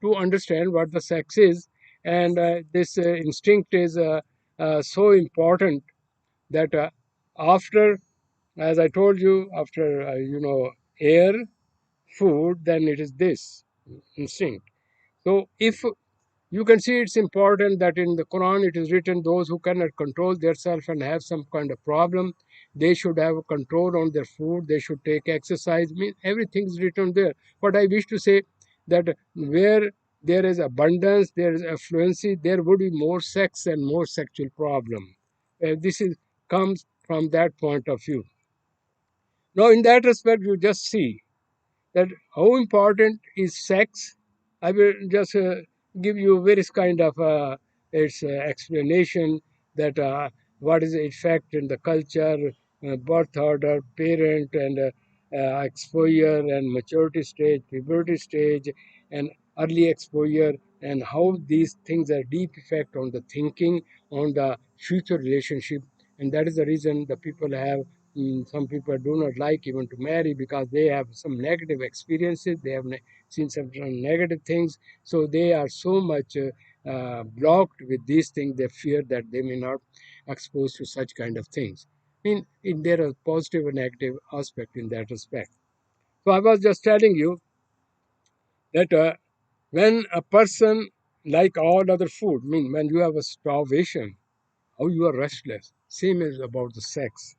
to understand what the sex is. And this instinct is so important that after, as I told you, after air, food, then it is this instinct. So if you can see, it's important that in the Quran it is written, those who cannot control themselves and have some kind of problem, they should have control on their food, they should take exercise. I mean, everything is written there. What I wish to say, that where there is abundance, there is affluency, there would be more sex and more sexual problem. This is comes from that point of view. Now, in that respect, you just see that how important is sex. I will just give you various kind of its explanation, that what is the effect in the culture, birth order, parent, and exposure, and maturity stage, puberty stage, and early exposure, and how these things are deep effect on the thinking, on the future relationship. And that is the reason the people have, some people do not like even to marry, because they have some negative experiences, they have seen some negative things, so they are so much blocked with these things, they fear that they may not exposed to such kind of things. There are positive and negative aspect in that respect. So I was just telling you that when a person, like all other food, when you have a starvation, how you are restless, same as about the sex.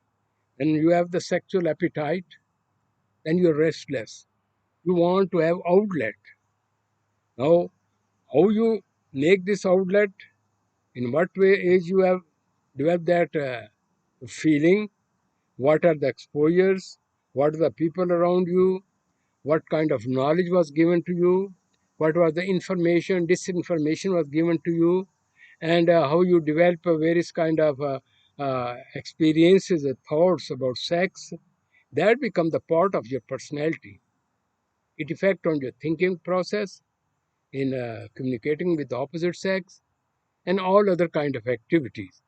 When you have the sexual appetite, then you're restless. You want to have outlet. Now, how you make this outlet? In what way is you have developed that feeling? What are the exposures? What are the people around you? What kind of knowledge was given to you? What was the information, disinformation was given to you? And how you develop various kind of experiences, thoughts about sex, that become the part of your personality. It affects on your thinking process, in communicating with the opposite sex, and all other kind of activities.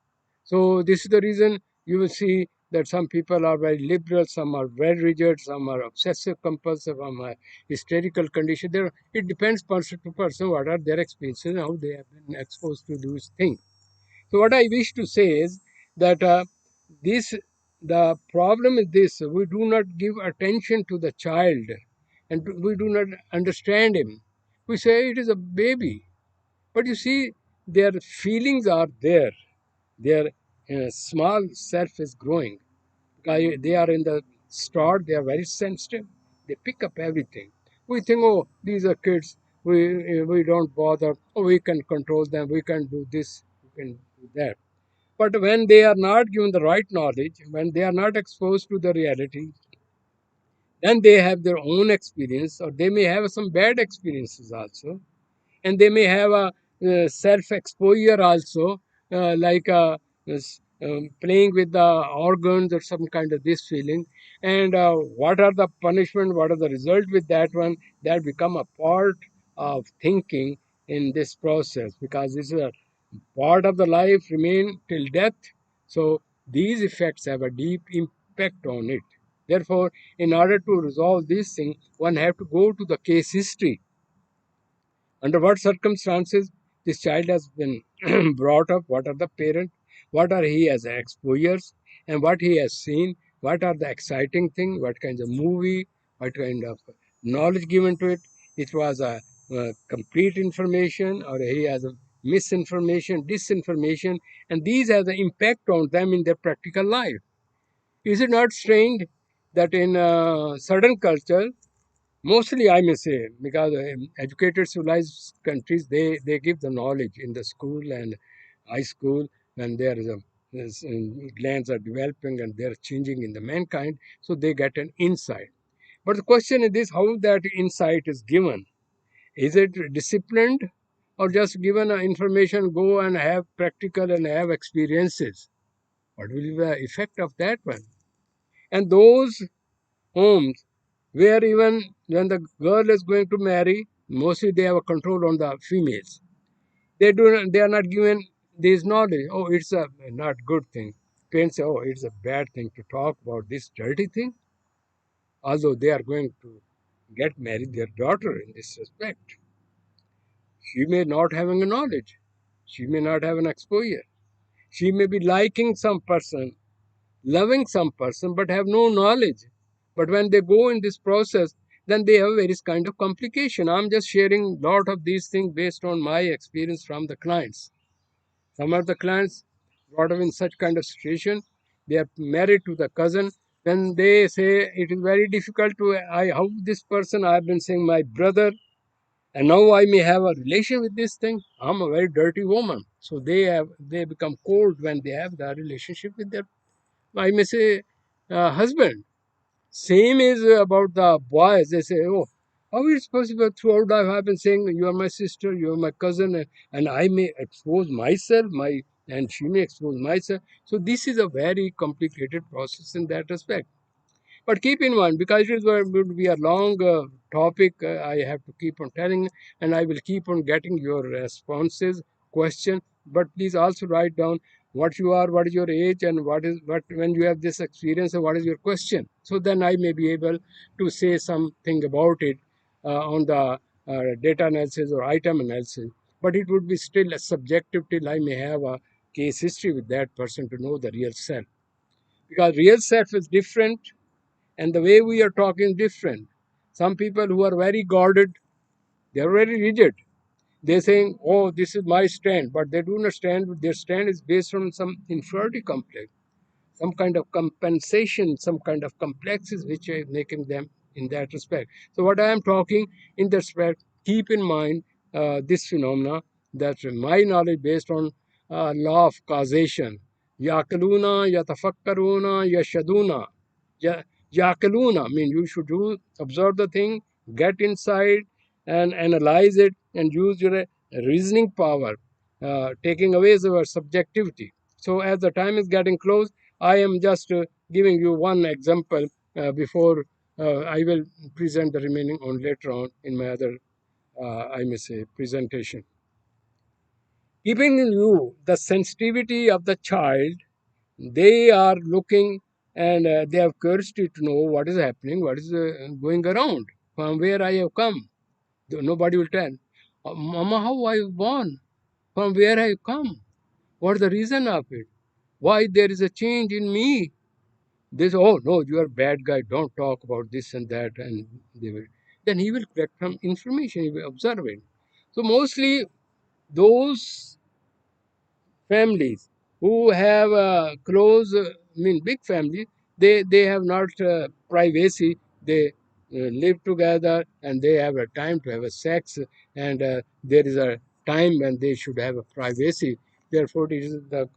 So this is the reason you will see that some people are very liberal, some are very rigid, some are obsessive compulsive, some are hysterical condition. There, it depends person to person what are their experiences and how they have been exposed to those things. So what I wish to say is that this the problem is this: we do not give attention to the child, and we do not understand him. We say it is a baby, but you see, their feelings are there. Their small self is growing. They are in the start, they are very sensitive. They pick up everything. We think, oh, these are kids. We don't bother. Oh, we can control them. We can do this. We can do that. But when they are not given the right knowledge, when they are not exposed to the reality, then they have their own experience, or they may have some bad experiences also, and they may have a self exposure also, like playing with the organs or some kind of this feeling. And what are the punishment, what are the result with that one, that become a part of thinking in this process, because this is a part of the life remain till death. So these effects have a deep impact on it. Therefore, in order to resolve this thing, one have to go to the case history. Under what circumstances this child has been brought up, what are the parents, what are he as exposures, and what he has seen, what are the exciting things, what kinds of movie, what kind of knowledge given to it. It was a complete information, or he has a misinformation, disinformation, and these have the impact on them in their practical life. Is it not strange that in certain culture, mostly, I may say, because educated, civilized countries, they give the knowledge in the school and high school when there is a lands are developing and they're changing in the mankind, so they get an insight. But the question is this: how that insight is given? Is it disciplined, or just given information, go and have practical and have experiences? What will be the effect of that one? And those homes where even when the girl is going to marry, mostly they have a control on the females. They are not given this knowledge. Oh, it's a not good thing. Parents say, oh, it's a bad thing to talk about this dirty thing, although they are going to get married their daughter in this respect. She may not have a knowledge. She may not have an exposure. She may be liking some person, loving some person, but have no knowledge. But when they go in this process, then they have various kind of complication. I'm just sharing a lot of these things based on my experience from the clients. Some of the clients brought up in such kind of situation, they are married to the cousin. When they say it is very difficult to, how this person, I've been saying my brother, and now I may have a relation with this thing. I'm a very dirty woman. So they become cold when they have the relationship with their, I may say, husband. Same is about the boys. They say, oh, how is it possible throughout life I've been saying you are my sister, you are my cousin, and I may expose myself, and she may expose myself. So this is a very complicated process in that respect. But keep in mind, because it is going to be a long topic, I have to keep on telling, and I will keep on getting your responses, question. But please also write down what you are, what is your age, and what when you have this experience, and what is your question. So then I may be able to say something about it on the data analysis or item analysis. But it would be still a subjective till I may have a case history with that person to know the real self. Because real self is different and the way we are talking is different. Some people who are very guarded, they are very rigid. They're saying, oh, this is my stand, but they do not stand. Their stand is based on some inferiority complex, some kind of compensation, some kind of complexes which are making them in that respect. So what I am talking in that respect, keep in mind this phenomena that my knowledge based on law of causation. Yakaluna, yatafakkaruna, yashaduna. Yakaluna, I mean, you should observe the thing, get inside and analyze it and use your reasoning power, taking away our subjectivity. So as the time is getting close, I am just giving you one example before I will present the remaining on later on in my other, I may say, presentation. Keeping in view the sensitivity of the child, they are looking and they have curiosity to know what is happening, what is going around, from where I have come. Nobody will tell. Mama, how I was born? From where I have come? What is the reason of it? Why there is a change in me? This, oh no, you are a bad guy, don't talk about this and that, and they will, then he will collect some information, he will observe it. So mostly those families who have a close, I mean big family, they have not privacy. They live together and they have a time to have a sex, and there is a time when they should have a privacy. Therefore, it is the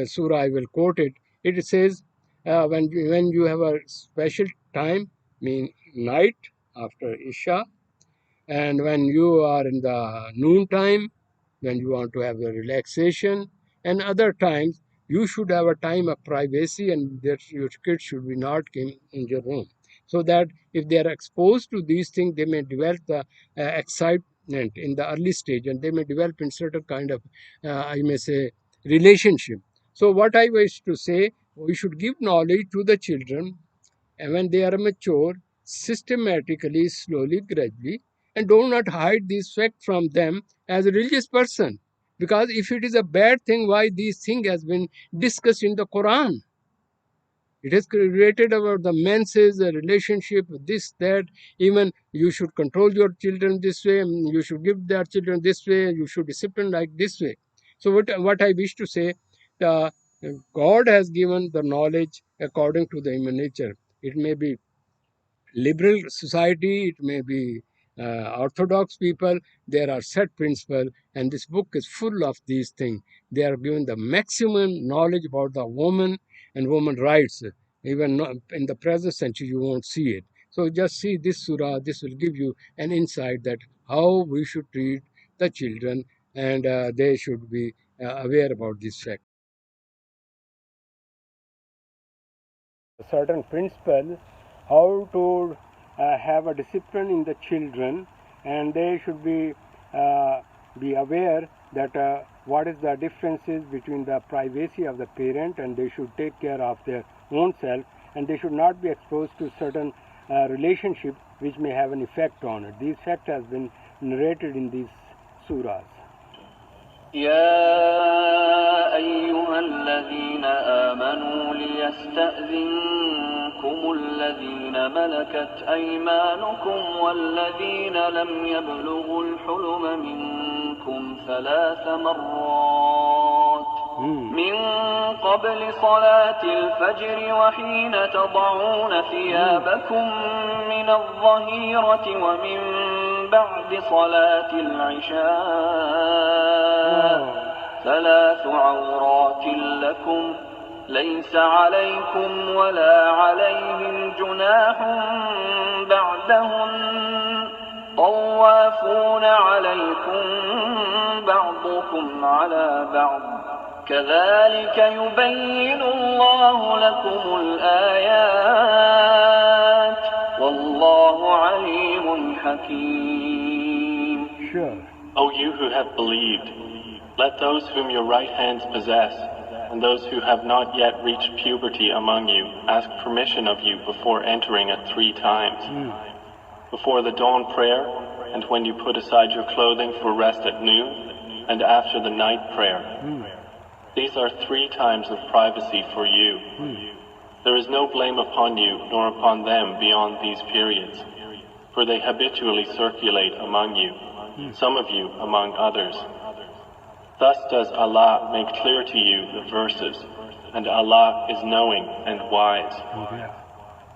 surah I will quote it. It says when you have a special time, mean night after Isha, and when you are in the noon time, when you want to have a relaxation, and other times, you should have a time of privacy and that your kids should be not came in your room. So that if they are exposed to these things, they may develop the excitement in the early stage and they may develop in certain kind of, I may say, relationship. So what I wish to say, we should give knowledge to the children and when they are mature, systematically, slowly, gradually, and do not hide this fact from them as a religious person. Because if it is a bad thing, why these thing has been discussed in the Quran? It has created about the menses, the relationship, this, that. Even you should control your children this way, you should give their children this way, you should discipline like this way. So what I wish to say, uh, God has given the knowledge according to the human nature. It may be liberal society, it may be orthodox people, there are set principles, and this book is full of these things. They are given the maximum knowledge about the woman and woman rights. Even in the present century, you won't see it. So just see this surah, this will give you an insight that how we should treat the children, and they should be aware about this fact. Certain principles how to have a discipline in the children, and they should be aware that what is the differences between the privacy of the parent, and they should take care of their own self, and they should not be exposed to certain relationship which may have an effect on it. This fact has been narrated in this surahs. يا أيها الذين آمنوا ليستأذنكم الذين ملكت أيمانكم والذين لم يبلغوا الحلم منكم 3 مرات من قبل صلاة الفجر وحين تضعون ثيابكم من الظهيرة ومن بعد صلاة العشاء 3 عورات لكم ليس عليكم ولا عليهم جناح بعدهن طوافون عليكم بعضكم على بعض كذلك يبين الله لكم الآيات والله عليم حكيم. O you who have believed, let those whom your right hands possess and those who have not yet reached puberty among you ask permission of you before entering it 3 times. Before the dawn prayer, and when you put aside your clothing for rest at noon, and after the night prayer. These are 3 times of privacy for you. There is no blame upon you nor upon them beyond these periods, for they habitually circulate among you, some of you among others. Thus does Allah make clear to you the verses, and Allah is knowing and wise.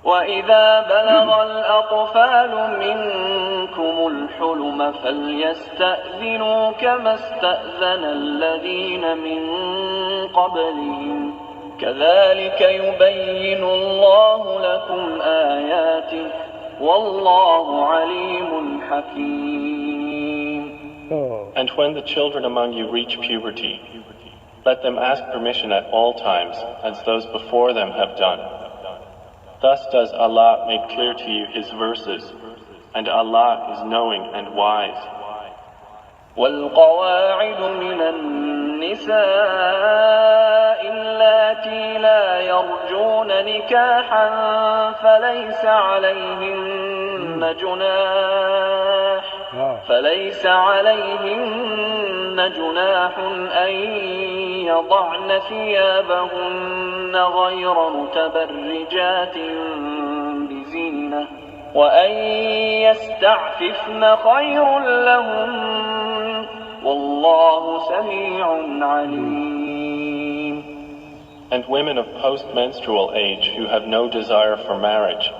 وَإِذَا بَلَغَ الْأَطْفَالُ مِنكُمُ الْحُلُمَ فَلْيَسْتَأْذِنُوا كَمَا اسْتَأْذَنَ الَّذِينَ مِن قَبْلِهِمْ كَذَلِكَ يُبَيِّنُ اللَّهُ لَكُمْ آيَاتِهِ وَاللَّهُ عَلِيمٌ حَكِيمٌ. And when the children among you reach puberty, let them ask permission at all times, as those before them have done. Thus does Allah make clear to you His verses, and Allah is knowing and wise. والقواعد من النساء اللاتي لا يرجون نكاحا فليس عليهن جناح أن يضعن ثيابهن غير متبرجات بزينة وأن يستعففن خير لهم والله سميع عليم. And women of post-menstrual age who have no desire for marriage,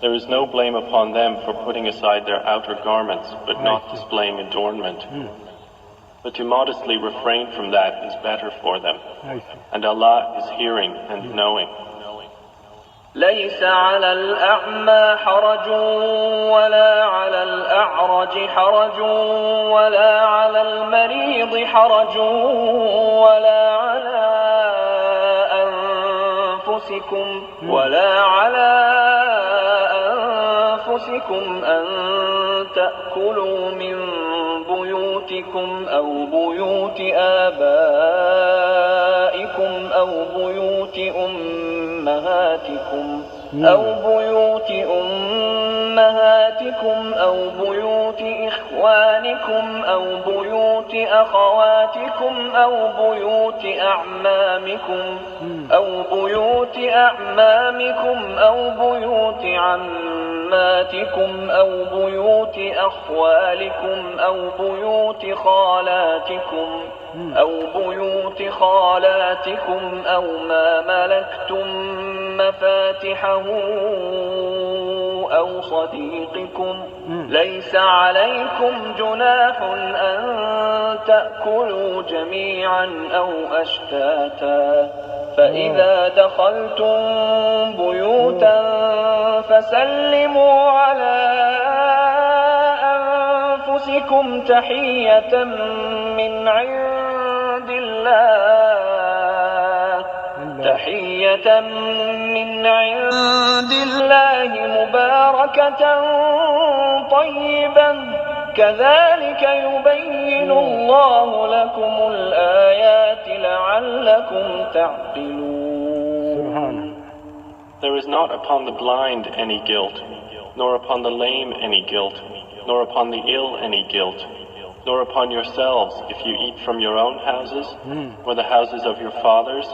there is no blame upon them for putting aside their outer garments but not displaying adornment. But to modestly refrain from that is better for them. And Allah is hearing and knowing. ليس على الأعمى حرج ولا على الأعرج حرج ولا على المريض حرج ولا على أنفسكم أن تأكلوا من بيوتكم أو بيوت آبائكم أو بيوت أمهاتكم أو بيوت إخوانكم أو بيوت أخواتكم أو بيوت أعمامكم أو بيوت عماتكم أو بيوت أخوالكم أو بيوت خالاتكم أو ما ملكتم مفاتحه أو صديقكم ليس عليكم جناح أن تأكلوا جميعا أو أشتاتا فإذا دخلتم بيوتا فسلموا على أنفسكم تحية من عند الله مباركة طيبا كذلك يبين الله لكم الآيات لعلكم تعقلون. There is not upon the blind any guilt, nor upon the lame any guilt, nor upon the ill any guilt, nor upon yourselves if you eat from your own houses, or the houses of your fathers,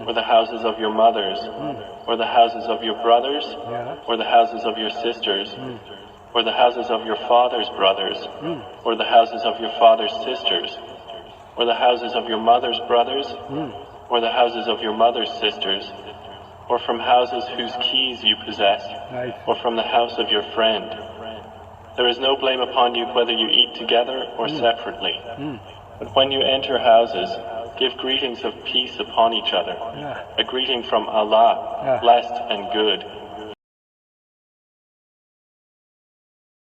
or the houses of your mothers, or the houses of your brothers, or the houses of your sisters, or the houses of your father's brothers, or the houses of your father's sisters, or the houses of your mother's brothers, or the houses of your mother's sisters, or from houses whose keys you possess, or from the house of your friend. There is no blame upon you whether you eat together or separately. But when you enter houses, give greetings of peace upon each other. A greeting from Allah, blessed and good.